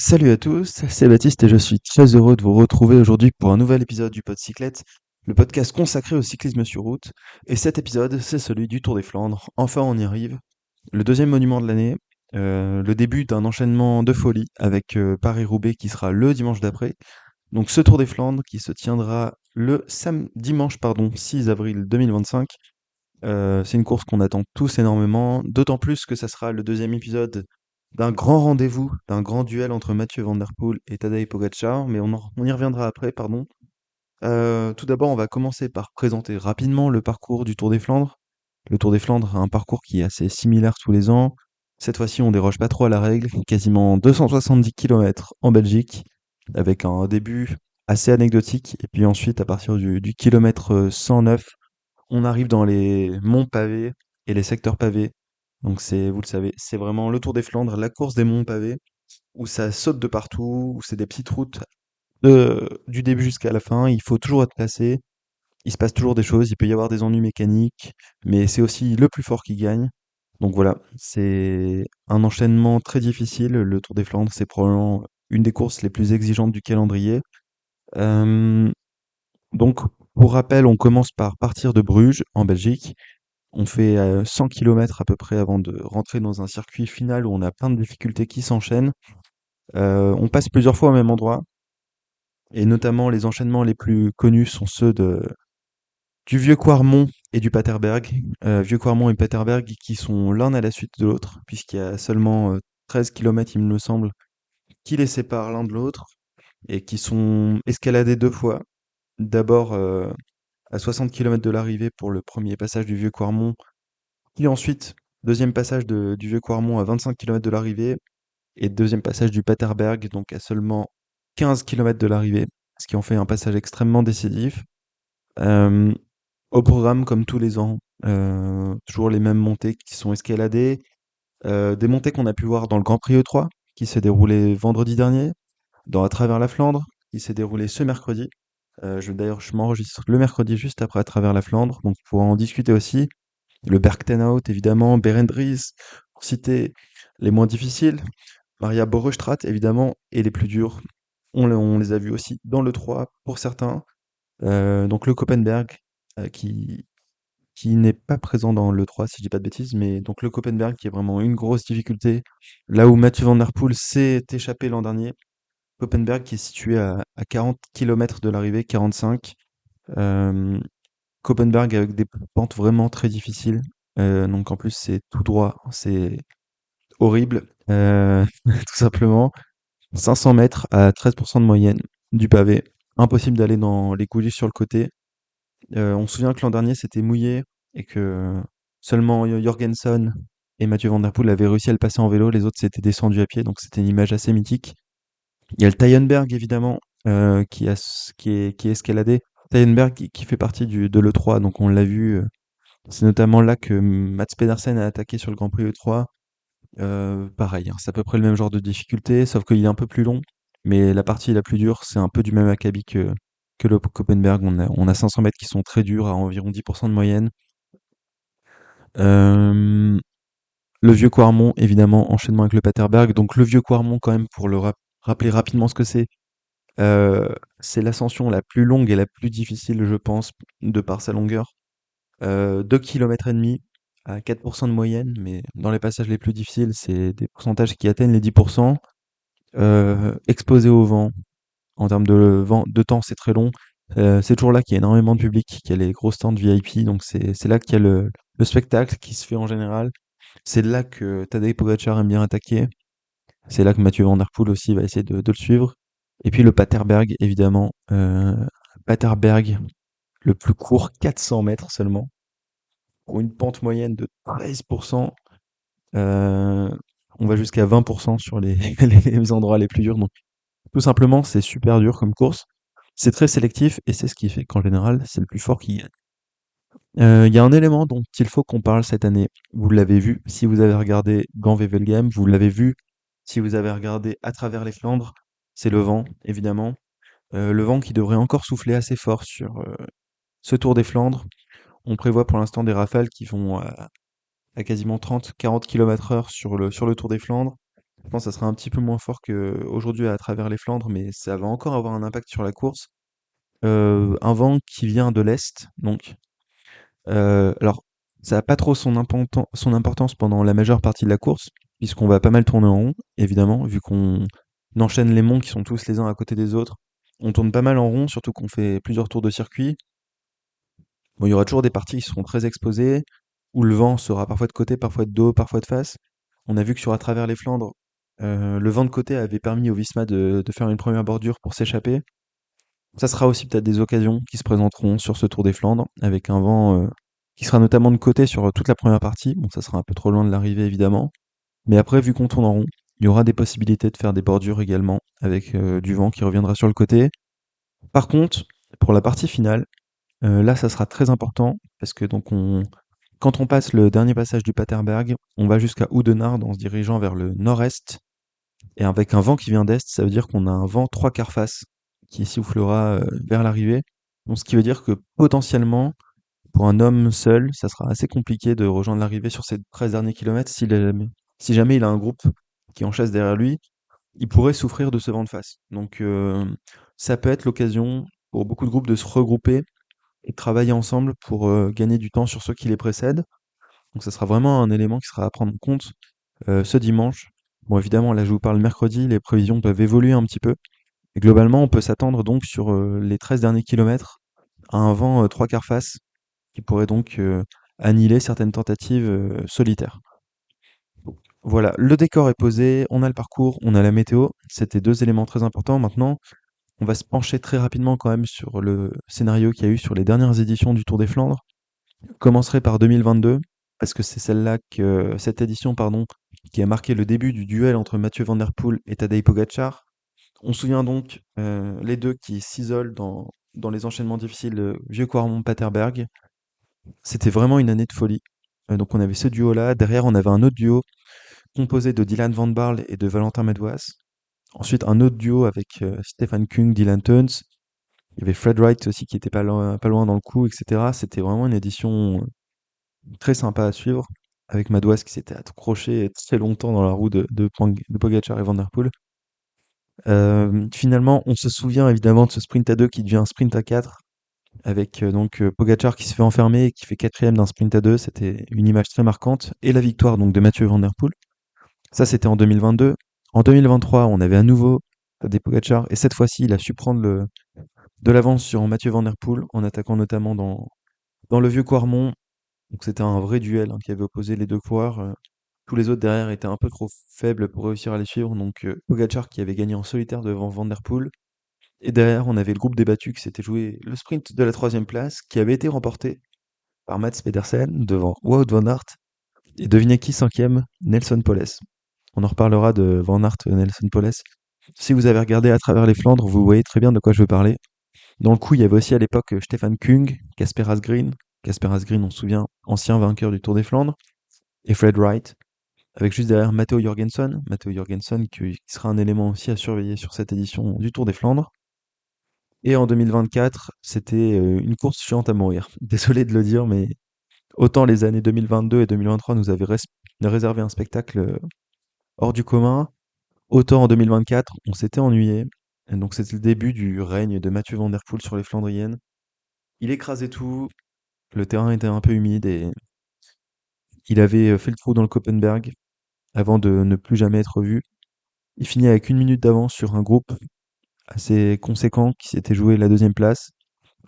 Salut à tous, c'est Baptiste et je suis très heureux de vous retrouver aujourd'hui pour un nouvel épisode du Podcyclette, le podcast consacré au cyclisme sur route. Et cet épisode, c'est celui du Tour des Flandres. Enfin, on y arrive. Le deuxième monument de l'année, le début d'un enchaînement de folie avec Paris-Roubaix qui sera le dimanche d'après. Donc ce Tour des Flandres qui se tiendra dimanche 6 avril 2025. C'est une course qu'on attend tous énormément, d'autant plus que ça sera le deuxième épisode d'un grand rendez-vous, d'un grand duel entre Mathieu Van Der Poel et Tadej Pogacar, mais on y reviendra après, pardon. Tout d'abord, on va commencer par présenter rapidement le parcours du Tour des Flandres. Le Tour des Flandres a un parcours qui est assez similaire tous les ans. Cette fois-ci, on déroge pas trop à la règle, quasiment 270 km en Belgique, avec un début assez anecdotique, et puis ensuite, à partir du kilomètre 109, on arrive dans les monts pavés et les secteurs pavés. Donc vous le savez, c'est vraiment le Tour des Flandres, la course des monts pavés, où ça saute de partout, où c'est des petites routes du début jusqu'à la fin. Il faut toujours être placé, il se passe toujours des choses, il peut y avoir des ennuis mécaniques, mais c'est aussi le plus fort qui gagne. Donc voilà, c'est un enchaînement très difficile. Le Tour des Flandres, c'est probablement une des courses les plus exigeantes du calendrier. Euh, donc, pour rappel, on commence par partir de Bruges, en Belgique. On fait 100 km à peu près avant de rentrer dans un circuit final où on a plein de difficultés qui s'enchaînent. On passe plusieurs fois au même endroit, et notamment les enchaînements les plus connus sont ceux du Vieux Quarmont et du Paterberg. Vieux Quarmont et Paterberg qui sont l'un à la suite de l'autre, puisqu'il y a seulement 13 km, il me semble, qui les séparent l'un de l'autre, et qui sont escaladés deux fois. D'abord à 60 km de l'arrivée pour le premier passage du Vieux Quarmont, puis ensuite, deuxième passage du Vieux Quarmont à 25 km de l'arrivée, et deuxième passage du Paterberg, donc à seulement 15 km de l'arrivée, ce qui en fait un passage extrêmement décisif. Euh, Au programme, comme tous les ans, toujours les mêmes montées qui sont escaladées, des montées qu'on a pu voir dans le Grand Prix E3, qui s'est déroulé vendredi dernier, dans À travers la Flandre, qui s'est déroulé ce mercredi. D'ailleurs, je m'enregistre le mercredi juste après À travers la Flandre, donc pour en discuter aussi. Le Bergtenhout, évidemment, Berendries, pour citer les moins difficiles. Maria Borrestraat, évidemment, et les plus durs. On les a vus aussi dans le 3 pour certains. Donc le Koppenberg, qui n'est pas présent dans le 3 si je dis pas de bêtises, mais donc le Koppenberg qui est vraiment une grosse difficulté. Là où Mathieu Van Der Poel s'est échappé l'an dernier. Koppenberg qui est situé à 40 km de l'arrivée, 45. Euh, Koppenberg avec des pentes vraiment très difficiles. Donc en plus c'est tout droit, c'est horrible, tout simplement. 500 mètres à 13% de moyenne du pavé. Impossible d'aller dans les coulisses sur le côté. On se souvient que l'an dernier c'était mouillé et que seulement Jorgensen et Mathieu Van Der Poel avaient réussi à le passer en vélo, les autres s'étaient descendus à pied, donc c'était une image assez mythique. Il y a le Tyenberg évidemment, qui est escaladé. Tyenberg qui fait partie de l'E3, donc on l'a vu. C'est notamment là que Mats Pedersen a attaqué sur le Grand Prix E3. Pareil, hein, c'est à peu près le même genre de difficulté, sauf qu'il est un peu plus long. Mais la partie la plus dure, c'est un peu du même acabit que le Koppenberg. On a 500 mètres qui sont très durs, à environ 10% de moyenne. Euh, le vieux Quarmont, évidemment, enchaînement avec le Paterberg. Donc le vieux Quarmont, quand même, pour rappeler rapidement ce que euh, c'est l'ascension la plus longue et la plus difficile, je pense, de par sa longueur. 2 km et demi à 4% de moyenne, mais dans les passages les plus difficiles, c'est des pourcentages qui atteignent les 10%. Exposé au vent, en termes de temps, c'est très long. C'est toujours là qu'il y a énormément de public, qu'il y a les gros stands VIP, donc c'est là qu'il y a le spectacle qui se fait en général. C'est là que Tadej Pogacar aime bien attaquer. C'est là que Mathieu Van Der Poel aussi va essayer de le suivre. Et puis le Paterberg, évidemment. Paterberg, le plus court, 400 mètres seulement, pour une pente moyenne de 13%. Euh, on va jusqu'à 20% sur les endroits les plus durs. Donc, tout simplement, c'est super dur comme course. C'est très sélectif et c'est ce qui fait qu'en général, c'est le plus fort qui gagne. Il y a un élément dont il faut qu'on parle cette année. Vous l'avez vu si vous avez regardé Gand Wevelgem, vous l'avez vu si vous avez regardé À travers les Flandres. C'est le vent, évidemment. Le vent qui devrait encore souffler assez fort sur ce Tour des Flandres. On prévoit pour l'instant des rafales qui vont à quasiment 30-40 km/h sur le Tour des Flandres. Je pense que ça sera un petit peu moins fort qu'aujourd'hui à travers les Flandres, mais ça va encore avoir un impact sur la course. Un vent qui vient de l'est, donc. Alors, ça a pas trop son importance pendant la majeure partie de la course, puisqu'on va pas mal tourner en rond, évidemment, vu qu'on enchaîne les monts qui sont tous les uns à côté des autres. On tourne pas mal en rond, surtout qu'on fait plusieurs tours de circuit. Bon, il y aura toujours des parties qui seront très exposées, où le vent sera parfois de côté, parfois de dos, parfois de face. On a vu que sur à travers les Flandres, le vent de côté avait permis au Visma de faire une première bordure pour s'échapper. Ça sera aussi peut-être des occasions qui se présenteront sur ce Tour des Flandres, avec un vent qui sera notamment de côté sur toute la première partie. Bon, ça sera un peu trop loin de l'arrivée évidemment. Mais après, vu qu'on tourne en rond, il y aura des possibilités de faire des bordures également, avec du vent qui reviendra sur le côté. Par contre, pour la partie finale, là, ça sera très important, parce que quand on passe le dernier passage du Paterberg, on va jusqu'à Oudenarde en se dirigeant vers le nord-est, et avec un vent qui vient d'est, ça veut dire qu'on a un vent trois quarts face qui soufflera vers l'arrivée. Donc, ce qui veut dire que potentiellement, pour un homme seul, ça sera assez compliqué de rejoindre l'arrivée sur ces 13 derniers kilomètres si jamais il a un groupe qui est en chasse derrière lui, il pourrait souffrir de ce vent de face. Donc, ça peut être l'occasion pour beaucoup de groupes de se regrouper et de travailler ensemble pour gagner du temps sur ceux qui les précèdent. Donc, ça sera vraiment un élément qui sera à prendre en compte ce dimanche. Bon, évidemment, là, je vous parle mercredi, les prévisions peuvent évoluer un petit peu. Et globalement, on peut s'attendre donc sur les 13 derniers kilomètres à un vent trois quarts face qui pourrait donc annihiler certaines tentatives solitaires. Voilà, le décor est posé, on a le parcours, on a la météo. C'était deux éléments très importants. Maintenant, on va se pencher très rapidement quand même sur le scénario qu'il y a eu sur les dernières éditions du Tour des Flandres. Je commencerai par 2022, parce que c'est cette édition, pardon, qui a marqué le début du duel entre Mathieu Van Der Poel et Tadej Pogacar. On se souvient donc les deux qui s'isolent dans les enchaînements difficiles de Vieux Quarmont-Paterberg. C'était vraiment une année de folie. Donc on avait ce duo-là. Derrière, on avait un autre duo composé de Dylan Van Barle et de Valentin Madouas. Ensuite, un autre duo avec Stefan Kung, Dylan Teuns. Il y avait Fred Wright aussi qui était pas loin dans le coup, etc. C'était vraiment une édition très sympa à suivre, avec Madouas qui s'était accroché très longtemps dans la roue de Pogacar et Van Der Poel. Finalement, on se souvient évidemment de ce sprint à 2 qui devient un sprint à 4, avec Pogacar qui se fait enfermer et qui fait quatrième d'un sprint à 2. C'était une image très marquante. Et la victoire donc de Mathieu Van Der Poel. Ça, c'était en 2022. En 2023, on avait à nouveau Tadej Pogacar, et cette fois-ci, il a su prendre de l'avance sur Mathieu Van Der Poel, en attaquant notamment dans le vieux Quarmont. Donc c'était un vrai duel, hein, qui avait opposé les deux coureurs. Tous les autres derrière étaient un peu trop faibles pour réussir à les suivre. Donc Pogacar qui avait gagné en solitaire devant Van Der Poel. Et derrière, on avait le groupe débattu qui s'était joué le sprint de la troisième place, qui avait été remporté par Mats Pedersen devant Wout van Aert. Et devinez qui cinquième? Nelson Poles. On en reparlera de Van Aert, Nelson Poles. Si vous avez regardé à travers les Flandres, vous voyez très bien de quoi je veux parler. Dans le coup, il y avait aussi à l'époque Stefan Kung, Casper Asgreen. Casper Asgreen, on se souvient, ancien vainqueur du Tour des Flandres. Et Fred Wright, avec juste derrière Matteo Jorgensen. Matteo Jorgensen qui sera un élément aussi à surveiller sur cette édition du Tour des Flandres. Et en 2024, c'était une course chiante à mourir. Désolé de le dire, mais autant les années 2022 et 2023 nous avaient réservé un spectacle hors du commun, autant en 2024, on s'était ennuyé. Et donc c'était le début du règne de Mathieu Van Der Poel sur les Flandriennes. Il écrasait tout, le terrain était un peu humide et il avait fait le trou dans le Koppenberg avant de ne plus jamais être vu. Il finit avec une minute d'avance sur un groupe assez conséquent qui s'était joué la deuxième place,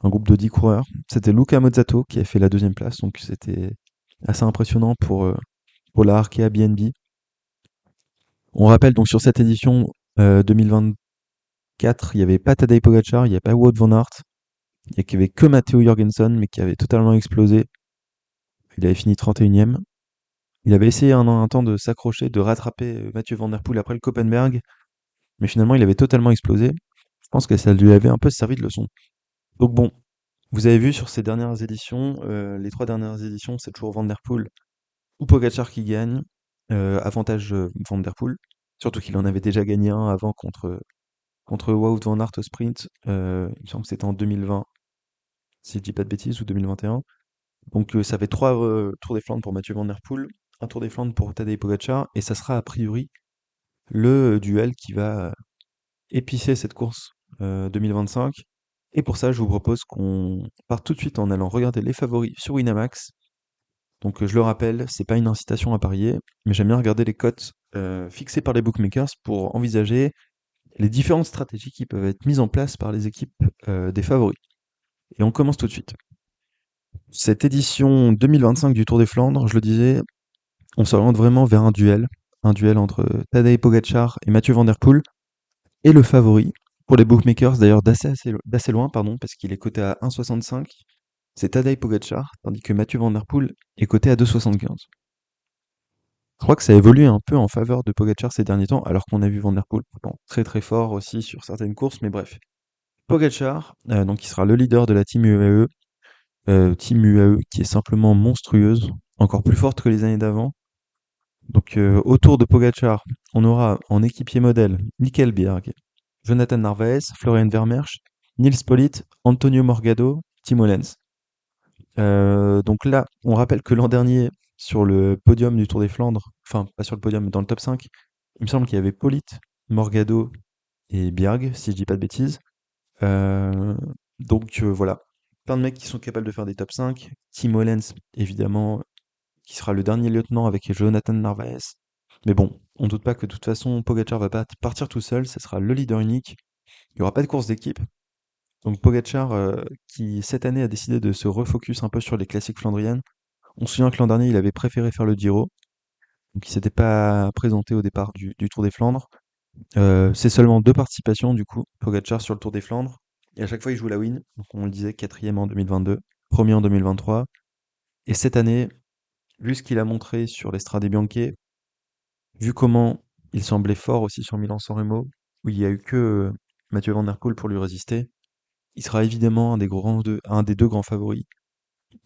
un groupe de 10 coureurs. C'était Luca Mozzato qui a fait la deuxième place, donc c'était assez impressionnant pour la Arkea BNB. On rappelle donc sur cette édition 2024, il n'y avait pas Tadej Pogacar, il n'y avait pas Wout van Aert, il n'y avait que Matteo Jorgensen, mais qui avait totalement explosé. Il avait fini 31e. Il avait essayé un temps de s'accrocher, de rattraper Mathieu Van Der Poel après le Koppenberg, mais finalement il avait totalement explosé. Je pense que ça lui avait un peu servi de leçon. Donc bon, vous avez vu sur ces dernières éditions, les trois dernières éditions, c'est toujours Van Der Poel ou Pogacar qui gagne. Avantage Van Der Poel, surtout qu'il en avait déjà gagné un avant contre Wout van Aert au sprint. Il me semble que c'était en 2020, si je dis pas de bêtises, ou 2021. Donc ça fait trois Tours des Flandres pour Mathieu Van Der Poel, un Tour des Flandres pour Tadej Pogacar, et ça sera a priori le duel qui va épicer cette course 2025. Et pour ça, je vous propose qu'on parte tout de suite en allant regarder les favoris sur Winamax. Donc je le rappelle, c'est pas une incitation à parier, mais j'aime bien regarder les cotes fixées par les bookmakers pour envisager les différentes stratégies qui peuvent être mises en place par les équipes des favoris. Et on commence tout de suite. Cette édition 2025 du Tour des Flandres, je le disais, on s'oriente vraiment vers un duel entre Tadej Pogacar et Mathieu Van Der Poel, et le favori pour les bookmakers d'ailleurs d'assez loin, pardon, parce qu'il est coté à 1,65, c'est Tadej Pogacar, tandis que Mathieu Van Der Poel est coté à 2,75. Je crois que ça évolue un peu en faveur de Pogacar ces derniers temps, alors qu'on a vu Van Der Poel pourtant très très fort aussi sur certaines courses, mais bref. Pogacar, donc qui sera le leader de la Team UAE qui est simplement monstrueuse, encore plus forte que les années d'avant. Donc autour de Pogacar, on aura en équipier modèle Mikkel Bjerg, Jonathan Narvaez, Florian Vermeersch, Nils Politt, Antonio Morgado, Timo Lenz. Donc là, on rappelle que l'an dernier, sur le podium du Tour des Flandres, enfin pas sur le podium, mais dans le top 5, il me semble qu'il y avait Politt, Morgado et Bjerg, si je dis pas de bêtises. Euh, donc voilà, plein de mecs qui sont capables de faire des top 5. Timo Lenz, évidemment, qui sera le dernier lieutenant avec Jonathan Narvaez. Mais bon, on doute pas que de toute façon, Pogacar va pas partir tout seul, ce sera le leader unique. Il n'y aura pas de course d'équipe. Donc Pogacar, qui cette année a décidé de se refocus un peu sur les classiques flandriennes. On se souvient que l'an dernier, il avait préféré faire le Giro, donc il s'était pas présenté au départ du Tour des Flandres. C'est seulement 2 participations du coup, Pogacar sur le Tour des Flandres. Et à chaque fois, il joue la win. Donc on le disait, quatrième en 2022, premier en 2023. Et cette année, vu ce qu'il a montré sur l'Estrade Bianche, vu comment il semblait fort aussi sur Milan-San Remo, où il y a eu que Mathieu Van Der Poel pour lui résister, il sera évidemment un des deux grands favoris.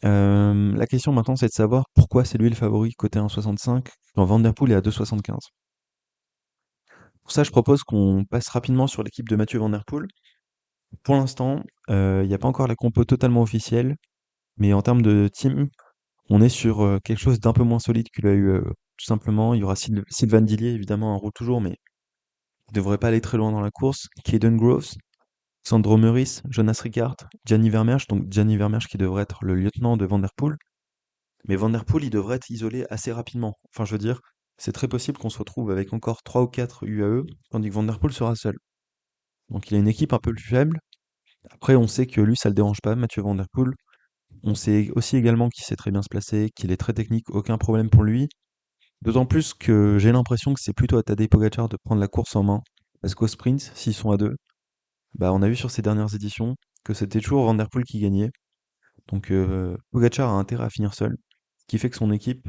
La question maintenant, c'est de savoir pourquoi c'est lui le favori côté 1,65 quand Van Der Poel est à 2,75. Pour ça, je propose qu'on passe rapidement sur l'équipe de Mathieu Van Der Poel. Pour l'instant, il n'y a pas encore la compo totalement officielle, mais en termes de team, on est sur quelque chose d'un peu moins solide qu'il a eu tout simplement. Il y aura Sylvain Dillier, évidemment, en route toujours, mais il devrait pas aller très loin dans la course. Caden Groves, Sandro Meurice, Jonas Rickaert, Gianni Vermeersch, donc Gianni Vermeersch qui devrait être le lieutenant de Van Der Poel. Mais Van Der Poel, il devrait être isolé assez rapidement. Enfin, je veux dire, c'est très possible qu'on se retrouve avec encore 3 ou 4 UAE, tandis que Van Der Poel sera seul. Donc il a une équipe un peu plus faible. Après, on sait que lui, ça le dérange pas, Mathieu Van Der Poel. On sait aussi également qu'il sait très bien se placer, qu'il est très technique, aucun problème pour lui. D'autant plus que j'ai l'impression que c'est plutôt à Tadej Pogacar de prendre la course en main. Parce qu'au sprint, s'ils sont à deux, bah on a vu sur ces dernières éditions que c'était toujours Van Der Poel qui gagnait. Donc Pogacar a intérêt à finir seul. Ce qui fait que son équipe,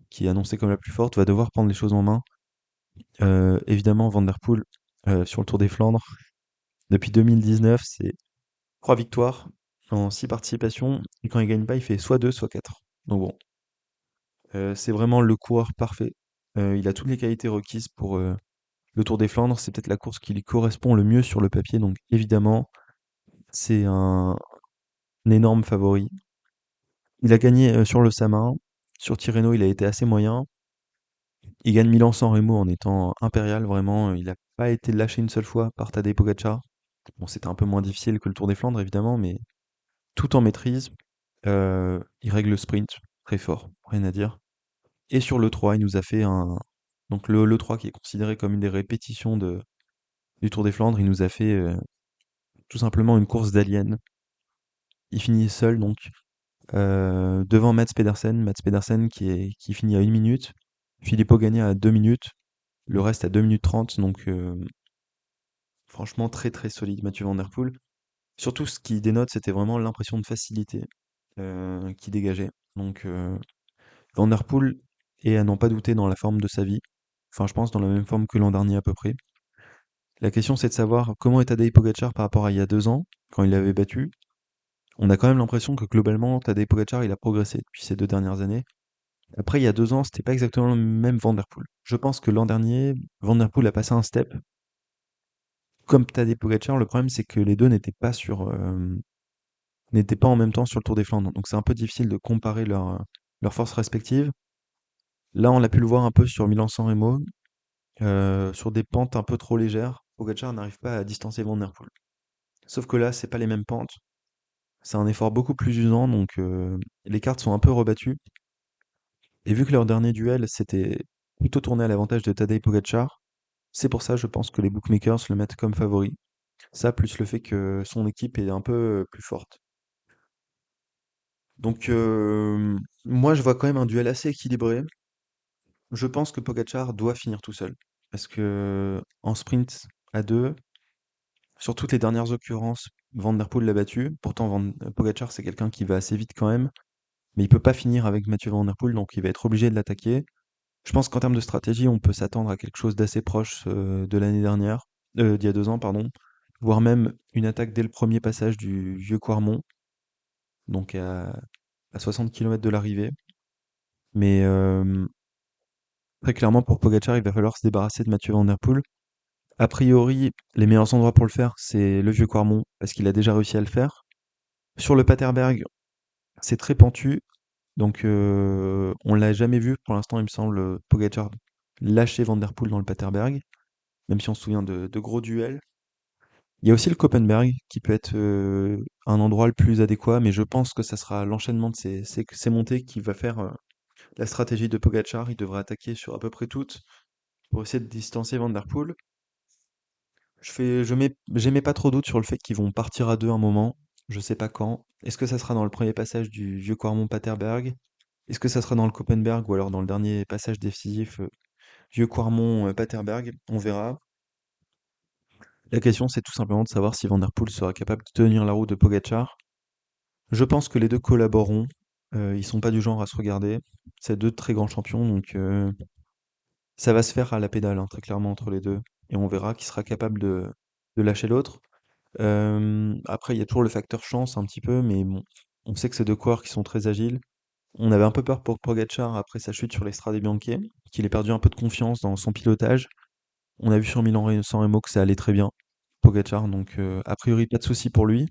qui est annoncée comme la plus forte, va devoir prendre les choses en main. Évidemment, Van Der Poel, sur le Tour des Flandres, depuis 2019, c'est 3 victoires en 6 participations. Et quand il gagne pas, il fait soit 2, soit 4. Donc bon, c'est vraiment le coureur parfait. Il a toutes les qualités requises pour le Tour des Flandres. C'est peut-être la course qui lui correspond le mieux sur le papier. Donc évidemment, c'est un énorme favori. Il a gagné sur le Samin. Sur Tirreno, il a été assez moyen. Il gagne Milan-San Remo en étant impérial, vraiment. Il n'a pas été lâché une seule fois par Tadej Pogacar. Bon, c'était un peu moins difficile que le Tour des Flandres, évidemment, mais tout en maîtrise. Il règle le sprint, très fort, rien à dire. Et sur le 3, il nous a fait un. Donc le 3 qui est considéré comme une des répétitions du Tour des Flandres, il nous a fait tout simplement une course d'alien. Il finit seul donc devant Mats Pedersen qui finit à 1 minute, Filippo Ganna à 2 minutes, le reste à 2 minutes 30, donc franchement très très solide Mathieu Van Der Poel. Surtout ce qui dénote, c'était vraiment l'impression de facilité qui dégageait. Donc Van Der Poel est à n'en pas douter dans la forme de sa vie. Enfin, je pense dans la même forme que l'an dernier à peu près. La question c'est de savoir comment est Tadej Pogacar par rapport à il y a 2 ans, quand il l'avait battu. On a quand même l'impression que globalement, Tadej Pogacar il a progressé depuis ces 2 dernières années. Après, il y a 2 ans, c'était pas exactement le même Van Der Poel. Je pense que l'an dernier, Van Der Poel a passé un step. Comme Tadej Pogacar, le problème c'est que les deux n'étaient pas en même temps sur le Tour des Flandres. Donc c'est un peu difficile de comparer leurs forces respectives. Là, on a pu le voir un peu sur Milan-San Remo. sur des pentes un peu trop légères, Pogačar n'arrive pas à distancer Van der Poel. Sauf que là, c'est pas les mêmes pentes. C'est un effort beaucoup plus usant, donc les cartes sont un peu rebattues. Et vu que leur dernier duel, c'était plutôt tourné à l'avantage de Tadej Pogačar, c'est pour ça, je pense, que les bookmakers le mettent comme favori. Ça, plus le fait que son équipe est un peu plus forte. Donc, moi, je vois quand même un duel assez équilibré. Je pense que Pogačar doit finir tout seul. Parce que en sprint à deux, sur toutes les dernières occurrences, Van der Poel l'a battu. Pourtant, Pogačar, c'est quelqu'un qui va assez vite quand même. Mais il peut pas finir avec Mathieu Van Der Poel, donc il va être obligé de l'attaquer. Je pense qu'en termes de stratégie, on peut s'attendre à quelque chose d'assez proche de l'année dernière, d'il y a 2 ans, pardon, voire même une attaque dès le premier passage du vieux Quarmont, donc à 60 km de l'arrivée. Mais très clairement, pour Pogacar, il va falloir se débarrasser de Mathieu Van Der Poel. A priori, les meilleurs endroits pour le faire, c'est le vieux Quarmont, parce qu'il a déjà réussi à le faire. Sur le Paterberg, c'est très pentu, donc on l'a jamais vu pour l'instant, il me semble, Pogacar lâcher Van Der Poel dans le Paterberg, même si on se souvient de gros duels. Il y a aussi le Koppenberg qui peut être un endroit le plus adéquat, mais je pense que ça sera l'enchaînement de ces montées qui va faire la stratégie de Pogacar. Il devrait attaquer sur à peu près toutes pour essayer de distancer Van Der Poel. J'émets pas trop doute sur le fait qu'ils vont partir à deux un moment. Je sais pas quand. Est-ce que ça sera dans le premier passage du vieux Quarmont-Paterberg? Est-ce que ça sera dans le Koppenberg ou alors dans le dernier passage décisif vieux Quarmont-Paterberg? On verra. La question, c'est tout simplement de savoir si Van Der Poel sera capable de tenir la route de Pogacar. Je pense que les deux collaboreront. Ils sont pas du genre à se regarder. C'est deux très grands champions, donc ça va se faire à la pédale, hein, très clairement, entre les deux. Et on verra qui sera capable de lâcher l'autre. Après, il y a toujours le facteur chance un petit peu, mais bon, on sait que c'est deux coureurs qui sont très agiles. On avait un peu peur pour Pogacar après sa chute sur l'Estrade Bianche, qu'il ait perdu un peu de confiance dans son pilotage. On a vu sur Milan-San Remo que ça allait très bien, Pogacar, donc a priori pas de souci pour lui.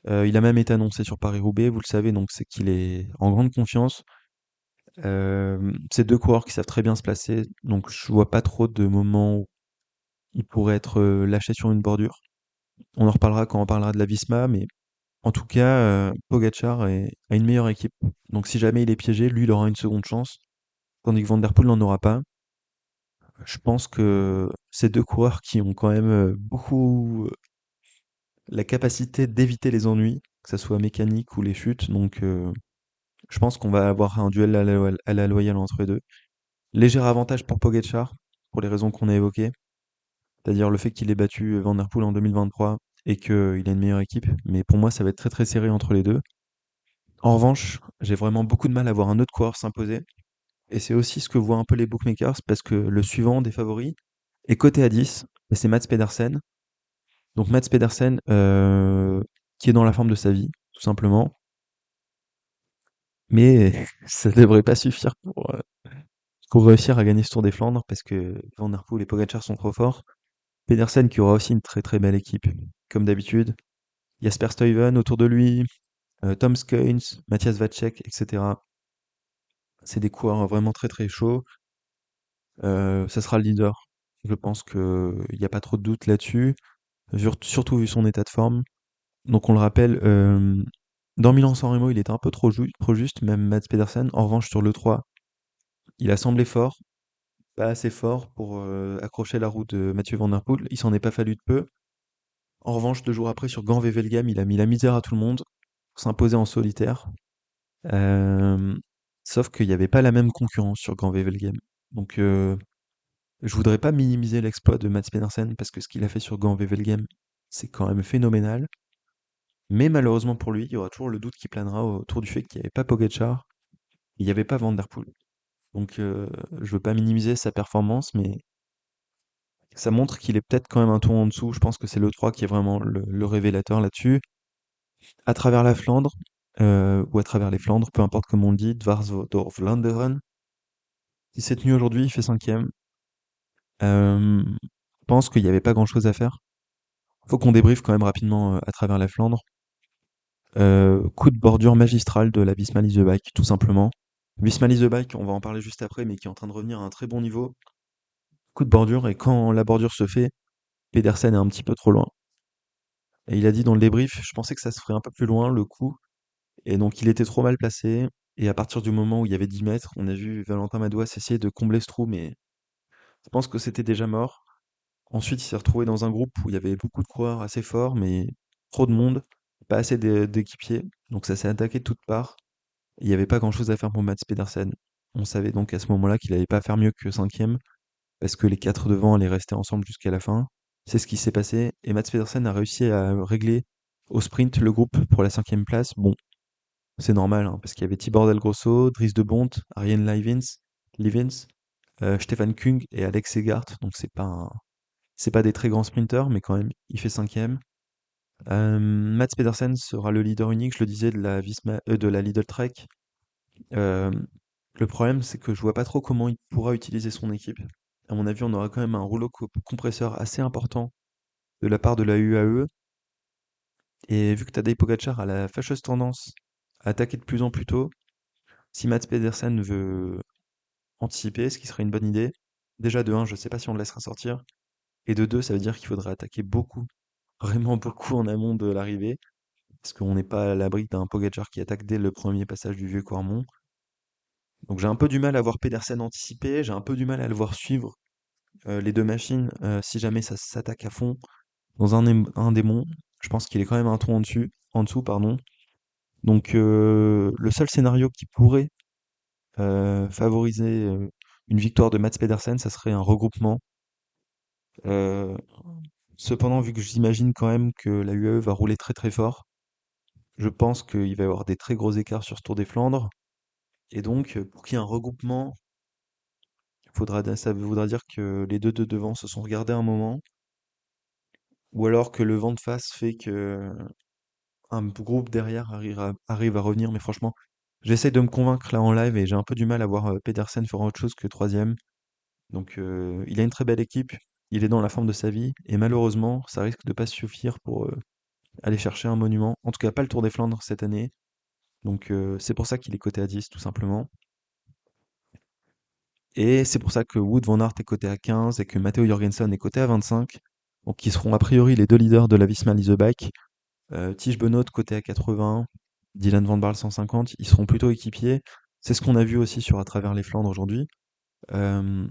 Il a même été annoncé sur Paris-Roubaix, vous le savez, donc c'est qu'il est en grande confiance. C'est deux coureurs qui savent très bien se placer, donc je vois pas trop de moments où il pourrait être lâché sur une bordure. On en reparlera quand on parlera de la Visma, mais en tout cas, Pogacar a une meilleure équipe. Donc si jamais il est piégé, lui, il aura une seconde chance, tandis que Van Der Poel n'en aura pas. Je pense que ces deux coureurs qui ont quand même beaucoup la capacité d'éviter les ennuis, que ça soit mécanique ou les chutes, donc je pense qu'on va avoir un duel à la loyale entre les deux. Léger avantage pour Pogacar, pour les raisons qu'on a évoquées, c'est-à-dire le fait qu'il ait battu Van Der Poel en 2023 et qu'il a une meilleure équipe, mais pour moi ça va être très très serré entre les deux. En revanche, j'ai vraiment beaucoup de mal à voir un autre coureur s'imposer, et c'est aussi ce que voient un peu les bookmakers, parce que le suivant des favoris est coté à 10, et c'est Mats Pedersen. Donc Mats Pedersen, qui est dans la forme de sa vie, tout simplement, mais ça devrait pas suffire pour réussir à gagner ce Tour des Flandres, parce que Van Der Poel et Pogacar sont trop forts. Pedersen qui aura aussi une très très belle équipe, comme d'habitude. Jasper Stuyven autour de lui, Tom Skuins, Matthias Vacek, etc. C'est des coureurs vraiment très très chauds. Ça sera le leader. Je pense qu'il n'y a pas trop de doute là-dessus, surtout vu son état de forme. Donc on le rappelle, dans Milan-San Remo, il était un peu trop juste, même Mats Pedersen. En revanche, sur le 3, il a semblé fort, pas assez fort pour accrocher la roue de Mathieu Van Der Poel. Il s'en est pas fallu de peu. En revanche, 2 jours après, sur Gand-Wevelgem, il a mis la misère à tout le monde, pour s'imposer en solitaire. Euh, Sauf qu'il n'y avait pas la même concurrence sur Gand-Wevelgem. Donc je voudrais pas minimiser l'exploit de Mats Pedersen, parce que ce qu'il a fait sur Gand-Wevelgem, c'est quand même phénoménal. Mais malheureusement pour lui, il y aura toujours le doute qui planera autour du fait qu'il n'y avait pas Pogacar, il n'y avait pas Van Der Poel. Donc je veux pas minimiser sa performance, mais ça montre qu'il est peut-être quand même un tour en dessous. Je pense que c'est le 3 qui est vraiment le révélateur là-dessus. À travers la Flandre, ou à travers les Flandres, peu importe comment on le dit, Dwarsdorf-Vlaanderen, qui s'est tenu aujourd'hui, il fait cinquième. Je pense qu'il n'y avait pas grand-chose à faire. Faut qu'on débriefe quand même rapidement à travers la Flandre. Coup de bordure magistrale de la Visma Leasebike, tout simplement. Visma Leasebike, on va en parler juste après, mais qui est en train de revenir à un très bon niveau. beaucoup de bordure et quand la bordure se fait, Pedersen est un petit peu trop loin. Et il a dit dans le débrief, je pensais que ça se ferait un peu plus loin le coup, et donc il était trop mal placé. Et à partir du moment où il y avait 10 mètres, on a vu Valentin Madouas essayer de combler ce trou, mais je pense que c'était déjà mort. Ensuite, il s'est retrouvé dans un groupe où il y avait beaucoup de coureurs assez forts, mais trop de monde, pas assez d'équipiers, donc ça s'est attaqué de toutes parts. Il n'y avait pas grand-chose à faire pour Mats Pedersen. On savait donc à ce moment-là qu'il n'allait pas faire mieux que cinquième, parce que les quatre devant allaient rester ensemble jusqu'à la fin. C'est ce qui s'est passé, et Mats Pedersen a réussi à régler au sprint le groupe pour la cinquième place. Bon, c'est normal, hein, parce qu'il y avait Tibor Del Grosso, Dries de Bondt, Arjen Leivens, Stefan Kung et Alex Segart, donc c'est pas des très grands sprinteurs, mais quand même, il fait cinquième. Mats Pedersen sera le leader unique, je le disais, de la Lidl Trek. Euh, le problème, c'est que je vois pas trop comment il pourra utiliser son équipe. À mon avis, on aura quand même un rouleau compresseur assez important de la part de la UAE. Et vu que Tadej Pogacar a la fâcheuse tendance à attaquer de plus en plus tôt, si Mats Pedersen veut anticiper, ce qui serait une bonne idée, déjà de un, je sais pas si on le laissera sortir, et de 2, ça veut dire qu'il faudrait attaquer beaucoup, vraiment beaucoup en amont de l'arrivée, parce qu'on n'est pas à l'abri d'un Pogacar qui attaque dès le premier passage du vieux Cormont. Donc j'ai un peu du mal à voir Pedersen anticiper, j'ai un peu du mal à le voir suivre les deux machines si jamais ça s'attaque à fond dans un démon. Je pense qu'il est quand même un ton en dessous, pardon. Donc le seul scénario qui pourrait favoriser une victoire de Mats Pedersen, ça serait un regroupement. Euh, Cependant, vu que j'imagine quand même que la UAE va rouler très très fort, je pense qu'il va y avoir des très gros écarts sur ce Tour des Flandres. Et donc, pour qu'il y ait un regroupement, ça voudra dire que les deux de devant se sont regardés un moment, ou alors que le vent de face fait que un groupe derrière arrive à revenir. Mais franchement, j'essaie de me convaincre là en live et j'ai un peu du mal à voir Pedersen faire autre chose que troisième. Donc, il a une très belle équipe, il est dans la forme de sa vie, et malheureusement, ça risque de pas suffire pour aller chercher un monument. En tout cas, pas le Tour des Flandres cette année. Donc, c'est pour ça qu'il est coté à 10, tout simplement. Et c'est pour ça que Wout van Aert est coté à 15 et que Matteo Jorgensen est coté à 25. Donc, qui seront a priori les deux leaders de la Visma Leaseback. Tige Benoît coté à 80, Dylan Van Baarle 150. Ils seront plutôt équipiers. C'est ce qu'on a vu aussi sur À travers les Flandres aujourd'hui. Euh,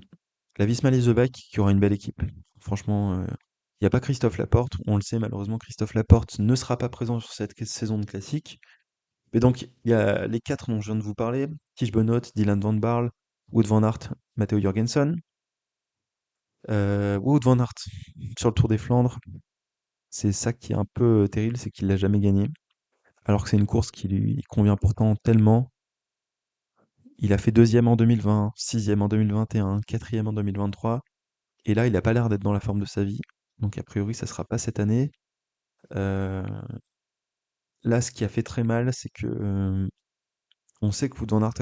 la Visma Leaseback qui aura une belle équipe. Franchement, il n'y a pas Christophe Laporte. On le sait, malheureusement, Christophe Laporte ne sera pas présent sur cette saison de classique. Mais donc, il y a les quatre dont je viens de vous parler, Tige Benoît, Dylan Van Baarle, Wout van Aert, Matteo Jorgensen. Wout van Aert, sur le Tour des Flandres, c'est ça qui est un peu terrible, c'est qu'il l'a jamais gagné. Alors que c'est une course qui lui convient pourtant tellement. Il a fait deuxième en 2020, sixième en 2021, quatrième en 2023, et là, il n'a pas l'air d'être dans la forme de sa vie. Donc a priori, ça sera pas cette année. Euh, Là, ce qui a fait très mal, c'est que on sait que Wout van Aert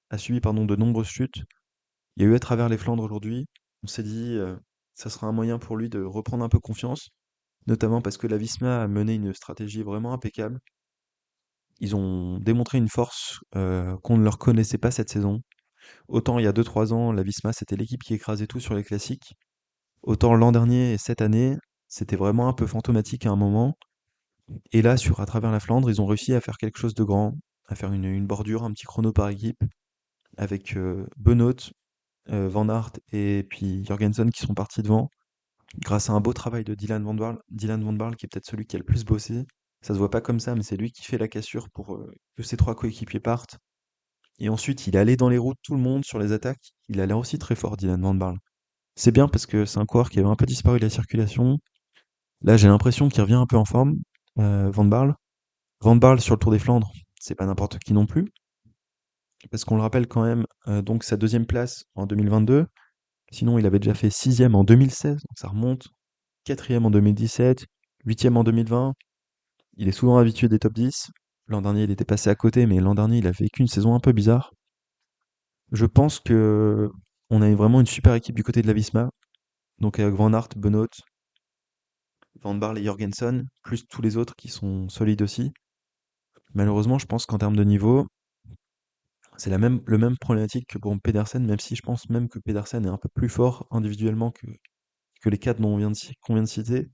a subi de nombreuses chutes. Il y a eu à travers les Flandres aujourd'hui. On s'est dit, ça sera un moyen pour lui de reprendre un peu confiance, notamment parce que la Visma a mené une stratégie vraiment impeccable. Ils ont démontré une force qu'on ne leur connaissait pas cette saison. Autant il y a 2 3 ans, la Visma, c'était l'équipe qui écrasait tout sur les classiques. Autant l'an dernier et cette année, c'était vraiment un peu fantomatique à un moment. Et là, à travers la Flandre, ils ont réussi à faire quelque chose de grand, à faire une bordure, un petit chrono par équipe, avec Benoît, Van Aert et puis Jorgensen qui sont partis devant, grâce à un beau travail de Dylan Van Baarle qui est peut-être celui qui a le plus bossé. Ça se voit pas comme ça, mais c'est lui qui fait la cassure pour que ses trois coéquipiers partent. Et ensuite, il allait dans les roues de tout le monde sur les attaques. Il a l'air aussi très fort, Dylan Van Baarle. C'est bien parce que c'est un coureur qui avait un peu disparu de la circulation. Là, j'ai l'impression qu'il revient un peu en forme, Van Baarle. Van Baarle sur le Tour des Flandres, c'est pas n'importe qui non plus. Parce qu'on le rappelle quand même, donc sa deuxième place en 2022. Sinon, il avait déjà fait sixième en 2016, donc ça remonte. Quatrième en 2017, huitième en 2020. Il est souvent habitué des top 10. L'an dernier, il était passé à côté, mais l'an dernier, il a vécu une saison un peu bizarre. Je pense que on a vraiment une super équipe du côté de la Visma. Donc avec Van Aert, Benoît, Van Baarle et Jorgensen, plus tous les autres qui sont solides aussi. Malheureusement, je pense qu'en termes de niveau, C'est le même problématique que pour Pedersen, même si je pense même que Pedersen est un peu plus fort individuellement que les 4 qu'on vient de citer.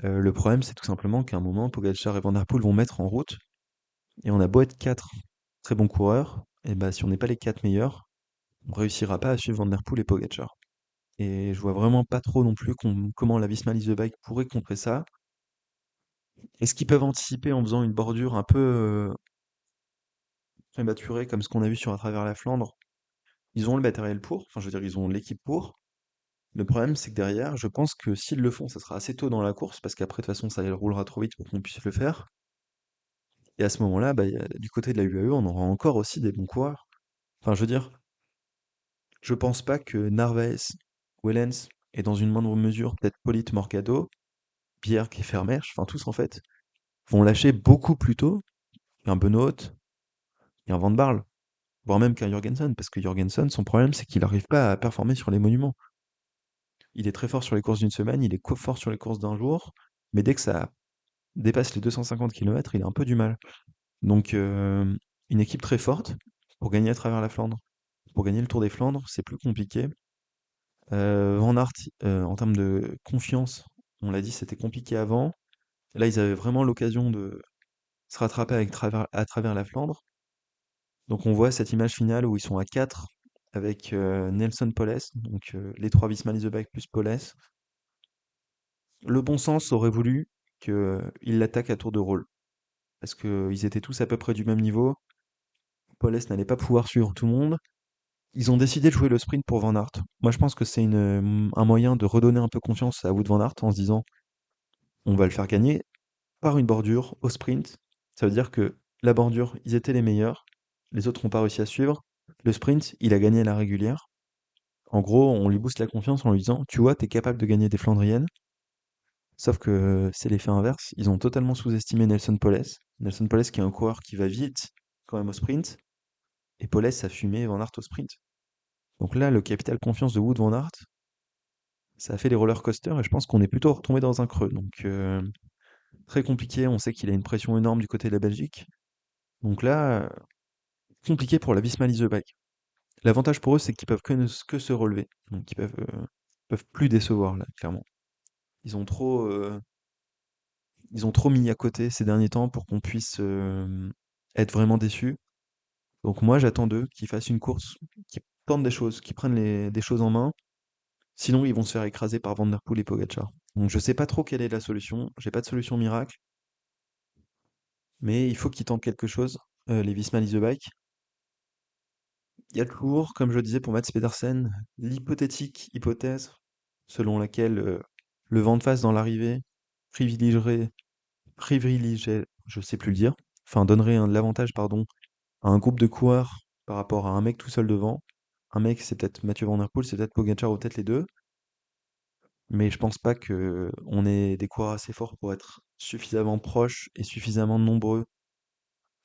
Le problème, c'est tout simplement qu'à un moment, Pogacar et Van Der Poel vont mettre en route, et on a beau être 4 très bons coureurs, et bah si on n'est pas les 4 meilleurs, on réussira pas à suivre Van Der Poel et Pogacar. Et je vois vraiment pas trop non plus comment la Visma Lease the Bike pourrait contrer ça. Est-ce qu'ils peuvent anticiper en faisant une bordure un peu prématurée comme ce qu'on a vu sur à travers la Flandre? Ils ont le matériel pour, enfin je veux dire, ils ont l'équipe pour. Le problème, c'est que derrière, je pense que s'ils le font, ça sera assez tôt dans la course, parce qu'après, de toute façon, ça roulera trop vite pour qu'on puisse le faire. Et à ce moment-là, bah, du côté de la UAE, on aura encore aussi des bons coureurs. Enfin, je veux dire, je pense pas que Narvaez, Wellens, et dans une moindre mesure, peut-être Polite Morgado, Pierre qui est Vermeersch, enfin tous en fait, vont lâcher beaucoup plus tôt qu'un Benoît et un Van Barle, voire même qu'un Jorgensen, parce que Jorgensen, son problème, c'est qu'il n'arrive pas à performer sur les monuments. Il est très fort sur les courses d'une semaine, il est fort sur les courses d'un jour, mais dès que ça dépasse les 250 kilomètres, il a un peu du mal. Donc, une équipe très forte pour gagner à travers la Flandre. Pour gagner le Tour des Flandres, c'est plus compliqué. Van Aert, en termes de confiance, on l'a dit, c'était compliqué avant. Là, ils avaient vraiment l'occasion de se rattraper à travers la Flandre. Donc, on voit cette image finale où ils sont à 4 avec Nelson Poles, donc les 3 Visma Leaseback plus Poles. Le bon sens aurait voulu qu'ils l'attaquent à tour de rôle, parce qu'ils étaient tous à peu près du même niveau. Poles n'allait pas pouvoir suivre tout le monde. Ils ont décidé de jouer le sprint pour Van Aert. Moi, je pense que c'est un moyen de redonner un peu confiance à Wout Van Aert en se disant on va le faire gagner par une bordure au sprint. Ça veut dire que la bordure, ils étaient les meilleurs. Les autres n'ont pas réussi à suivre. Le sprint, il a gagné à la régulière. En gros, on lui booste la confiance en lui disant tu vois, t'es capable de gagner des Flandriennes. Sauf que c'est l'effet inverse. Ils ont totalement sous-estimé Nelson Poles. Nelson Poles qui est un coureur qui va vite quand même au sprint. Et Poles a fumé Van Aert au sprint. Donc là, le capital confiance de Wout Van Aert, ça a fait les roller coasters et je pense qu'on est plutôt retombé dans un creux. Donc très compliqué, on sait qu'il a une pression énorme du côté de la Belgique. Donc là, compliqué pour la Visma Leasebike. L'avantage pour eux, c'est qu'ils peuvent que se relever. Donc peuvent plus décevoir là, clairement. Ils ont trop, euh, ils ont trop mis à côté ces derniers temps pour qu'on puisse être vraiment déçus. Donc moi, j'attends d'eux qu'ils fassent une course, qu'ils tentent des choses, qu'ils prennent des choses en main. Sinon, ils vont se faire écraser par Van Der Poel et Pogacar. Donc je sais pas trop quelle est la solution. J'ai pas de solution miracle, mais il faut qu'ils tentent quelque chose. Les Visma Leasebike. Il y a toujours, comme je le disais pour Mats Pedersen, l'hypothétique hypothèse selon laquelle le vent de face dans l'arrivée privilégierait, je sais plus le dire, enfin donnerait l'avantage, pardon, à un groupe de coureurs par rapport à un mec tout seul devant. Un mec, c'est peut-être Mathieu Van Der Poel, c'est peut-être Pogacar ou peut-être les deux. Mais je pense pas que on ait des coureurs assez forts pour être suffisamment proches et suffisamment nombreux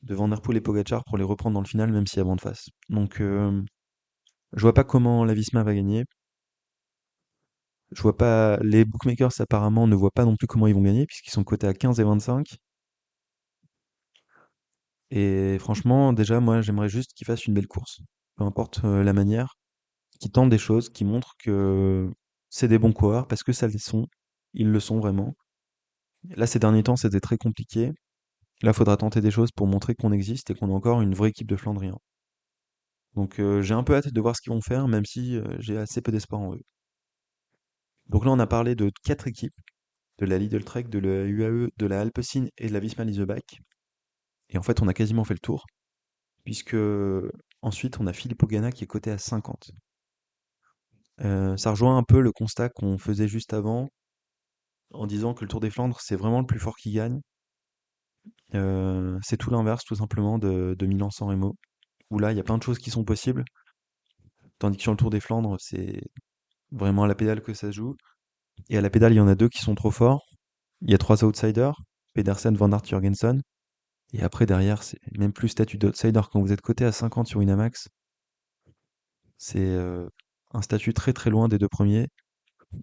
de Van Der Poel et Pogacar pour les reprendre dans le final, même s'il y a vent de face. Donc, je vois pas comment la Visma va gagner. Je vois pas. Les bookmakers apparemment ne voient pas non plus comment ils vont gagner, puisqu'ils sont cotés à 15 et 25. Et franchement, déjà, moi, j'aimerais juste qu'ils fassent une belle course. Peu importe la manière, qu'ils tentent des choses, qu'ils montrent que c'est des bons coureurs, parce que ça les sont. Ils le sont vraiment. Là, ces derniers temps, c'était très compliqué. Là, faudra tenter des choses pour montrer qu'on existe et qu'on a encore une vraie équipe de Flandriens. Donc j'ai un peu hâte de voir ce qu'ils vont faire, même si j'ai assez peu d'espoir en eux. Donc là, on a parlé de 4 équipes, de la Lidl Trek, de la UAE, de la Alpecin et de la Visma Leasebike. Et en fait, on a quasiment fait le tour, puisque ensuite, on a Filippo Ganna qui est coté à 50. Ça rejoint un peu le constat qu'on faisait juste avant, en disant que le Tour des Flandres, c'est vraiment le plus fort qui gagne. C'est tout l'inverse, tout simplement, de Milan-San Remo, où là, il y a plein de choses qui sont possibles, tandis que sur le Tour des Flandres, c'est vraiment à la pédale que ça se joue. Et à la pédale, il y en a deux qui sont trop forts. Il y a trois outsiders, Pedersen, Van Aert, Jorgensen. Et après, derrière, c'est même plus statut d'outsider. Quand vous êtes coté à 50 sur Winamax, c'est un statut très très loin des deux premiers.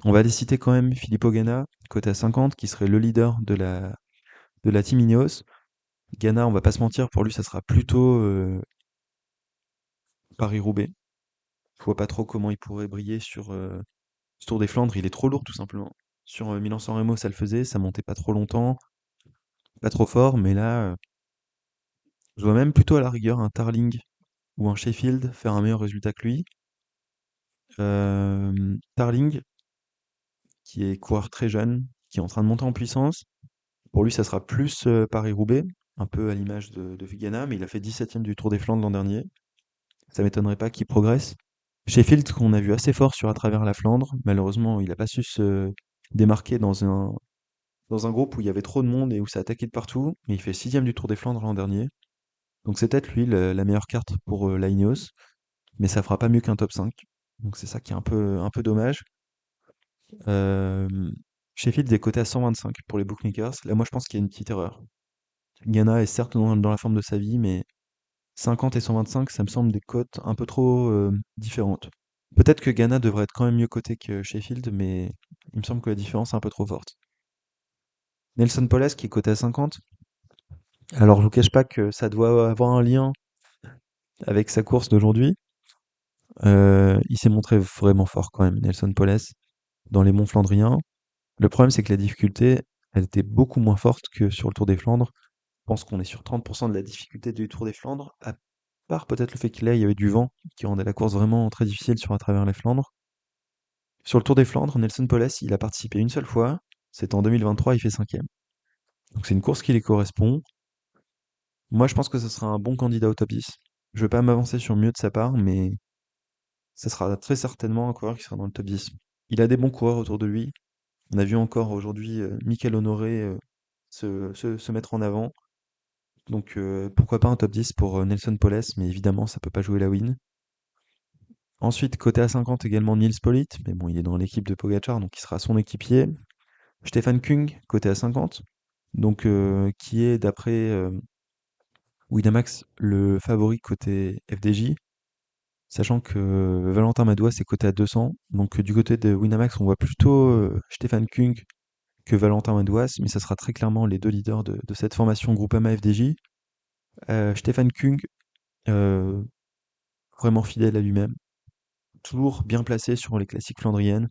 On va les citer quand même, Filippo Ganna, coté à 50, qui serait le leader de la team Ineos. Ganna, on va pas se mentir, pour lui, ça sera plutôt Paris-Roubaix. Je vois pas trop comment il pourrait briller sur ce Tour des Flandres. Il est trop lourd, tout simplement. Sur Milan-San Remo, ça le faisait, ça montait pas trop longtemps, pas trop fort, mais là, je vois même plutôt à la rigueur un Tarling ou un Sheffield faire un meilleur résultat que lui. Tarling, qui est coureur très jeune, qui est en train de monter en puissance. Pour lui, ça sera plus Paris-Roubaix, un peu à l'image de Vigana, mais il a fait 17e du Tour des Flandres l'an dernier. Ça m'étonnerait pas qu'il progresse. Sheffield, qu'on a vu assez fort sur à travers la Flandre, malheureusement, il n'a pas su se démarquer dans un groupe où il y avait trop de monde et où ça attaquait de partout, mais il fait 6e du Tour des Flandres l'an dernier. Donc c'est peut-être lui la meilleure carte pour la Ineos, mais ça fera pas mieux qu'un top 5. Donc c'est ça qui est un peu dommage. Euh, Sheffield est coté à 125 pour les bookmakers. Là, moi, je pense qu'il y a une petite erreur. Ghana est certes dans la forme de sa vie, mais 50 et 125, ça me semble des cotes un peu trop différentes. Peut-être que Ghana devrait être quand même mieux coté que Sheffield, mais il me semble que la différence est un peu trop forte. Nelson Poles qui est coté à 50. Alors je vous cache pas que ça doit avoir un lien avec sa course d'aujourd'hui. Il s'est montré vraiment fort quand même, Nelson Poles, dans les monts Flandriens. Le problème c'est que la difficulté, elle était beaucoup moins forte que sur le Tour des Flandres. Je pense qu'on est sur 30% de la difficulté du Tour des Flandres, à part peut-être le fait qu'il y avait du vent qui rendait la course vraiment très difficile sur à travers les Flandres. Sur le Tour des Flandres, Nelson Poles, il a participé une seule fois, c'était en 2023, il fait 5e. Donc c'est une course qui lui correspond. Moi je pense que ce sera un bon candidat au top 10. Je vais pas m'avancer sur mieux de sa part, mais ça sera très certainement un coureur qui sera dans le top 10. Il a des bons coureurs autour de lui. On a vu encore aujourd'hui Mikel Honoré se mettre en avant. Donc pourquoi pas un top 10 pour Nelson Poles, mais évidemment ça peut pas jouer la win. Ensuite, côté à 50 également Nils Politt, mais bon, il est dans l'équipe de Pogacar, donc il sera son équipier. Stefan Kung, côté à 50, donc qui est d'après Winamax le favori côté FDJ, sachant que Valentin Madouas est côté à 200. Donc du côté de Winamax, on voit plutôt Stefan Kung que Valentin Madouas, mais ça sera très clairement les deux leaders de cette formation Groupama FDJ. Stefan Kung, euh, vraiment fidèle à lui-même, toujours bien placé sur les classiques flandriennes.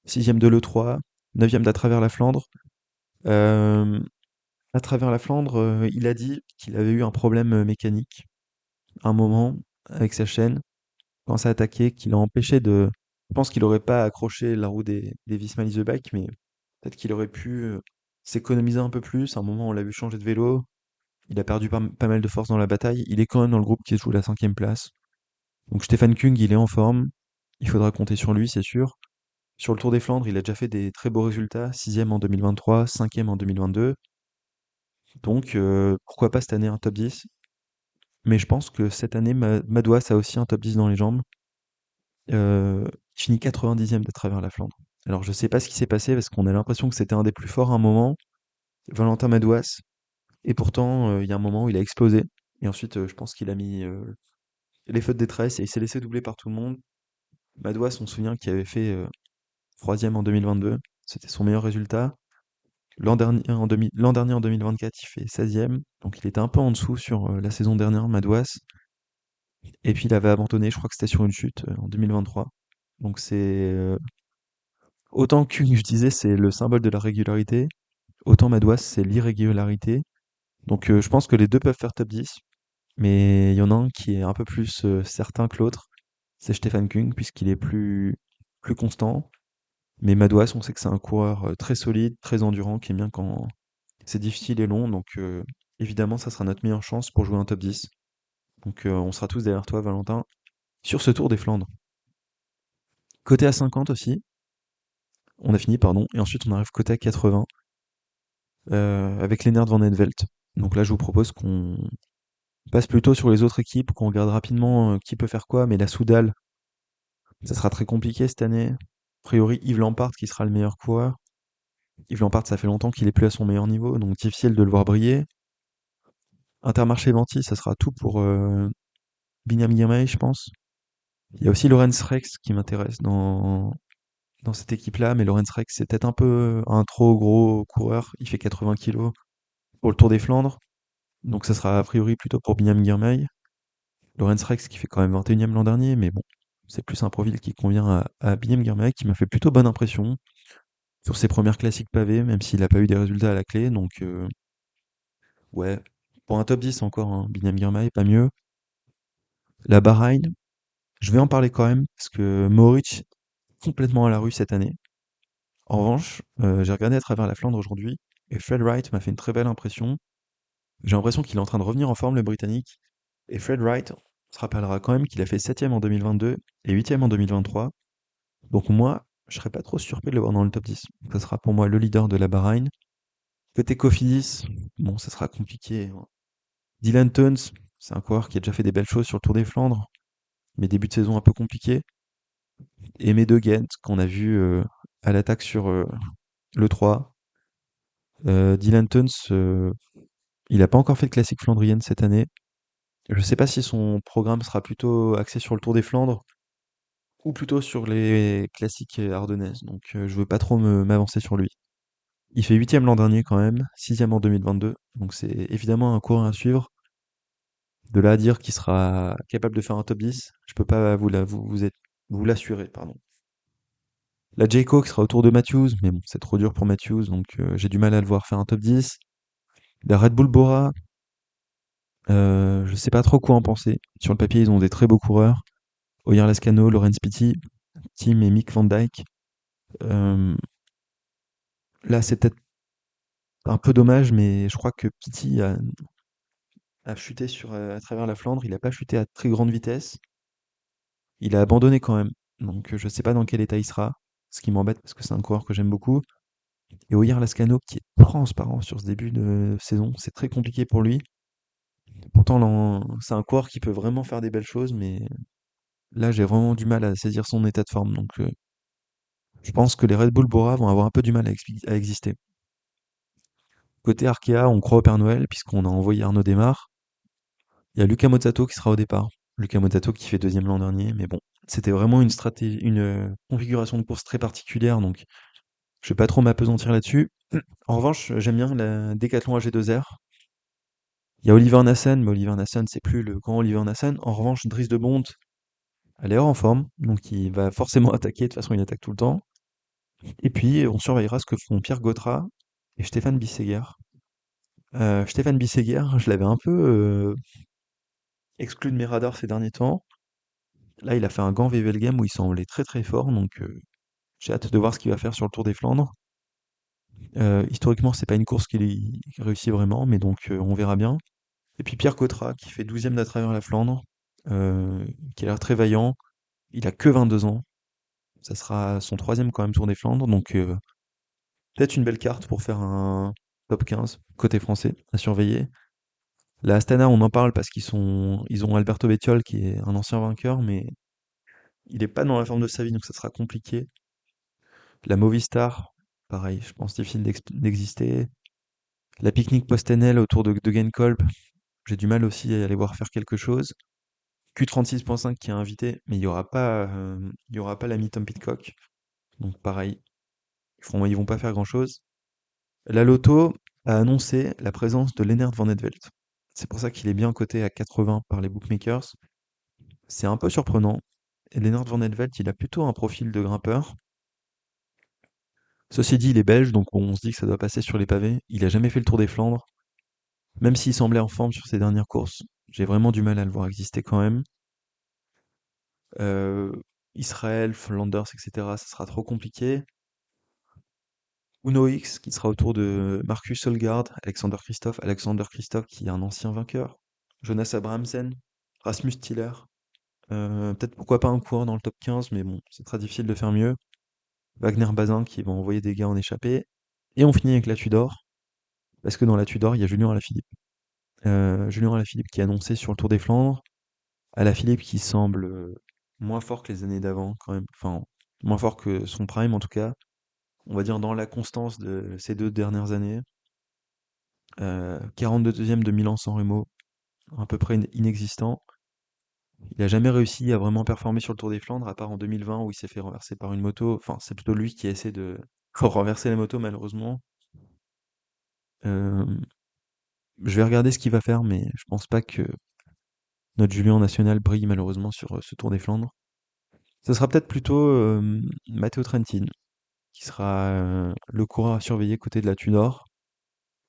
6e de l'E3, 9e d'à travers la Flandre. Euh, à travers la Flandre, il a dit qu'il avait eu un problème mécanique à un moment avec sa chaîne quand ça attaquait, qui l'a empêché de. Je pense qu'il aurait pas accroché la roue des Visma Leaseback, mais peut-être qu'il aurait pu s'économiser un peu plus. À un moment, on l'a vu changer de vélo. Il a perdu pas mal de force dans la bataille. Il est quand même dans le groupe qui joue la 5e place. Donc Stefan Kung, il est en forme. Il faudra compter sur lui, c'est sûr. Sur le Tour des Flandres, il a déjà fait des très beaux résultats. 6e en 2023, 5e en 2022. Donc pourquoi pas cette année un top 10. Mais je pense que cette année, Madouas a aussi un top 10 dans les jambes. Il finit 90e de travers la Flandre. Alors je sais pas ce qui s'est passé parce qu'on a l'impression que c'était un des plus forts à un moment, Valentin Madouas, et pourtant il y a un moment où il a explosé. Et ensuite je pense qu'il a mis les feux de détresse et il s'est laissé doubler par tout le monde. Madouas, on se souvient qu'il avait fait 3e en 2022, c'était son meilleur résultat. L'an dernier en 2024, il fait 16e, donc il était un peu en dessous sur la saison dernière, Madouas. Et puis il avait abandonné, je crois que c'était sur une chute en 2023. Donc c'est autant que je disais, c'est le symbole de la régularité, autant Madouas, c'est l'irrégularité. Donc je pense que les deux peuvent faire top 10, mais il y en a un qui est un peu plus certain que l'autre, c'est Stefan Kung, puisqu'il est plus constant. Mais Madouas, on sait que c'est un coureur très solide, très endurant, qui aime bien quand c'est difficile et long. Donc évidemment, ça sera notre meilleure chance pour jouer un top 10. Donc on sera tous derrière toi, Valentin, sur ce Tour des Flandres. Côté à 50 aussi, on a fini, pardon, et ensuite on arrive côté à 80 avec Lennart Van Evenvelt. Donc là, je vous propose qu'on passe plutôt sur les autres équipes, qu'on regarde rapidement qui peut faire quoi, mais la Soudal, ça sera très compliqué cette année. A priori, Yves Lampard qui sera le meilleur coureur. Yves Lampard, ça fait longtemps qu'il est plus à son meilleur niveau, donc difficile de le voir briller. Intermarché Venti, ça sera tout pour Binyam Girmay, je pense. Il y a aussi Lorenz Rex qui m'intéresse dans cette équipe-là, mais Lorenz Rex, c'est peut-être un peu un trop gros coureur. Il fait 80 kilos pour le Tour des Flandres. Donc ça sera a priori plutôt pour Binyam Girmay. Lorenz Rex qui fait quand même 21e l'an dernier, mais bon, c'est plus un profil qui convient à Guillaume Guermay, qui m'a fait plutôt bonne impression sur ses premières classiques pavées, même s'il n'a pas eu des résultats à la clé. Donc, ouais, pour un top 10 encore, hein, Binyam Girmay, pas mieux. La Bahreïn, je vais en parler quand même, parce que Mohoric, complètement à la rue cette année. En revanche, j'ai regardé à travers la Flandre aujourd'hui, et Fred Wright m'a fait une très belle impression. J'ai l'impression qu'il est en train de revenir en forme, le Britannique. Et Fred Wright, on se rappellera quand même qu'il a fait 7e en 2022 et 8e en 2023. Donc moi, je serais pas trop surpris de le voir dans le top 10. Ça sera pour moi le leader de la Bahreïn. Côté Cofidis, bon, ça sera compliqué, hein. Dylan Teuns, c'est un coureur qui a déjà fait des belles choses sur le Tour des Flandres, mais début de saison un peu compliqué. Et mes deux Ghent, qu'on a vu à l'attaque sur le 3. Dylan Teuns, il n'a pas encore fait de classique flandrienne cette année. Je ne sais pas si son programme sera plutôt axé sur le Tour des Flandres ou plutôt sur les classiques ardennaises. Donc je veux pas trop m'avancer sur lui. Il fait 8e l'an dernier quand même, 6e en 2022. Donc c'est évidemment un coureur à suivre. De là à dire qu'il sera capable de faire un top 10, je peux pas vous l'assurer, pardon. La Jayco qui sera autour de Matthews, mais bon, c'est trop dur pour Matthews, donc j'ai du mal à le voir faire un top 10. La Red Bull Bora, je sais pas trop quoi en penser. Sur le papier, ils ont des très beaux coureurs. Oyer Lascano, Lorenz Pitti, Tim et Mick Van Dyke. Euh, Là, c'est peut-être un peu dommage, mais je crois que Pitti a chuté à travers la Flandre. Il n'a pas chuté à très grande vitesse. Il a abandonné quand même. Donc je sais pas dans quel état il sera. Ce qui m'embête parce que c'est un coureur que j'aime beaucoup. Et Oyer Lascano qui est transparent sur ce début de saison. C'est très compliqué pour lui. Pourtant, c'est un coureur qui peut vraiment faire des belles choses, mais là, j'ai vraiment du mal à saisir son état de forme. Donc je pense que les Red Bull Bora vont avoir un peu du mal à exister. Côté Arkea, on croit au Père Noël, puisqu'on a envoyé Arnaud Démarre. Il y a Luca Mozzato qui sera au départ. Luca Mozzato qui fait deuxième l'an dernier, mais bon, c'était vraiment une stratégie, une configuration de course très particulière, donc je vais pas trop m'apesantir là-dessus. En revanche, j'aime bien la Decathlon AG2R. Il y a Oliver Nassen, mais Oliver Nassen, c'est plus le grand Oliver Nassen. En revanche, Dries de Bondt, elle est hors en forme, donc il va forcément attaquer, de toute façon il attaque tout le temps. Et puis, on surveillera ce que feront Pierre Gautra et Stéphane Bisseguer. Stéphane Bisseguer, je l'avais un peu exclu de mes radars ces derniers temps. Là, il a fait un gant Wevelgem où il semblait très très fort, donc j'ai hâte de voir ce qu'il va faire sur le Tour des Flandres. Historiquement, c'est pas une course qu'il réussit vraiment, mais donc on verra bien. Et puis Pierre Cotra, qui fait 12e d'à travers la Flandre, qui a l'air très vaillant. Il a que 22 ans. Ça sera son troisième quand même Tour des Flandres, donc peut-être une belle carte pour faire un top 15 côté français à surveiller. La Astana, on en parle parce ils ont Alberto Bettiol qui est un ancien vainqueur, mais il est pas dans la forme de sa vie, donc ça sera compliqué. La Movistar, pareil, je pense difficile d'exister. La Picnic Postenel autour de Genkolb, j'ai du mal aussi à aller voir faire quelque chose. Q36.5 qui est invité, mais il y aura pas l'ami Tom Pitcock. Donc pareil, ils vont pas faire grand-chose. La Lotto a annoncé la présence de Lennart Van Etvelt. C'est pour ça qu'il est bien coté à 80 par les bookmakers. C'est un peu surprenant. Et Lennart Van Etvelt, il a plutôt un profil de grimpeur. Ceci dit, il est belge, donc on se dit que ça doit passer sur les pavés. Il a jamais fait le Tour des Flandres, même s'il semblait en forme sur ses dernières courses. J'ai vraiment du mal à le voir exister quand même. Euh, Israël, Flanders, etc., ça sera trop compliqué. Uno X, qui sera autour de Marcus Solgaard, Alexander Christophe qui est un ancien vainqueur, Jonas Abrahamsen, Rasmus Tiller. Peut-être pourquoi pas un coureur dans le top 15, mais bon, c'est très difficile de faire mieux. Wagner Bazin qui va envoyer des gars en échappée. Et on finit avec la Tudor, parce que dans la Tudor, il y a Julien Alaphilippe. Julien Alaphilippe qui est annoncé sur le Tour des Flandres. Alaphilippe qui semble moins fort que les années d'avant, quand même. Enfin, moins fort que son prime en tout cas. On va dire dans la constance de ces 2 dernières années. 42e de Milan-San Remo, à peu près inexistant. Il a jamais réussi à vraiment performer sur le Tour des Flandres, à part en 2020 où il s'est fait renverser par une moto. Enfin, c'est plutôt lui qui essaie de renverser la moto, malheureusement. Euh, je vais regarder ce qu'il va faire, mais je pense pas que Notre Julien national brille malheureusement sur ce Tour des Flandres. Ce sera peut-être plutôt Matteo Trentin, qui sera le coureur à surveiller côté de la Tudor.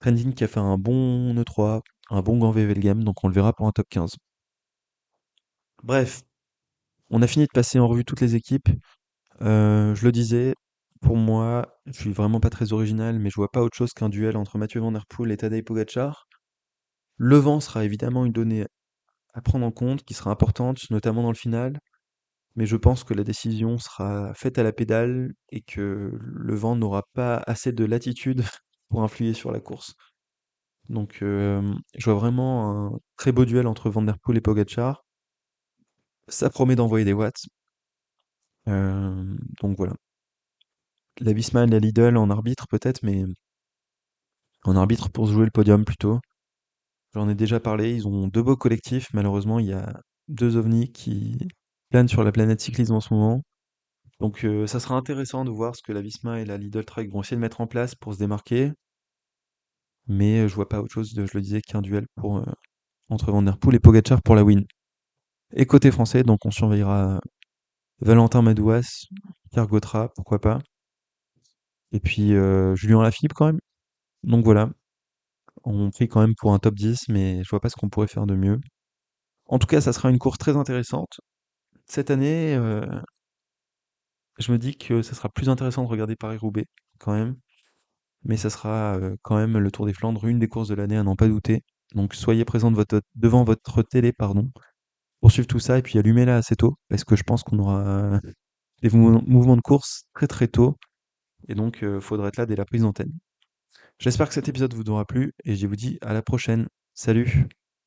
Trentin qui a fait un bon E3, un bon Grand VV Game, donc on le verra pour un top 15. Bref, on a fini de passer en revue toutes les équipes. Je le disais, pour moi, je suis vraiment pas très original, mais je vois pas autre chose qu'un duel entre Mathieu Van Der Poel et Tadej Pogacar. Le vent sera évidemment une donnée à prendre en compte, qui sera importante, notamment dans le final, mais je pense que la décision sera faite à la pédale et que le vent n'aura pas assez de latitude pour influer sur la course. Donc je vois vraiment un très beau duel entre Van Der Poel et Pogacar. Ça promet d'envoyer des watts. Donc voilà. La Visma et la Lidl en arbitre peut-être, mais en arbitre pour se jouer le podium plutôt. J'en ai déjà parlé, ils ont deux beaux collectifs. Malheureusement, il y a deux ovnis qui planent sur la planète cyclisme en ce moment. Donc ça sera intéressant de voir ce que la Visma et la Lidl Trek vont essayer de mettre en place pour se démarquer. Mais je vois pas autre chose, je le disais, qu'un duel entre Van Der Poel et Pogacar pour la win. Et côté français, donc on surveillera Valentin Madouas, Pierre Gautra, pourquoi pas. Et puis Julien Lafilippe quand même. Donc voilà, on prie quand même pour un top 10, mais je vois pas ce qu'on pourrait faire de mieux. En tout cas, ça sera une course très intéressante. Cette année, je me dis que ça sera plus intéressant de regarder Paris-Roubaix, quand même. Mais ça sera quand même le Tour des Flandres, une des courses de l'année à n'en pas douter. Donc soyez présents devant votre télé, pardon, pour suivre tout ça et puis allumez-la assez tôt, parce que je pense qu'on aura des mouvements de course très très tôt, et donc faudra être là dès la prise d'antenne. J'espère que cet épisode vous aura plu, et je vous dis à la prochaine. Salut!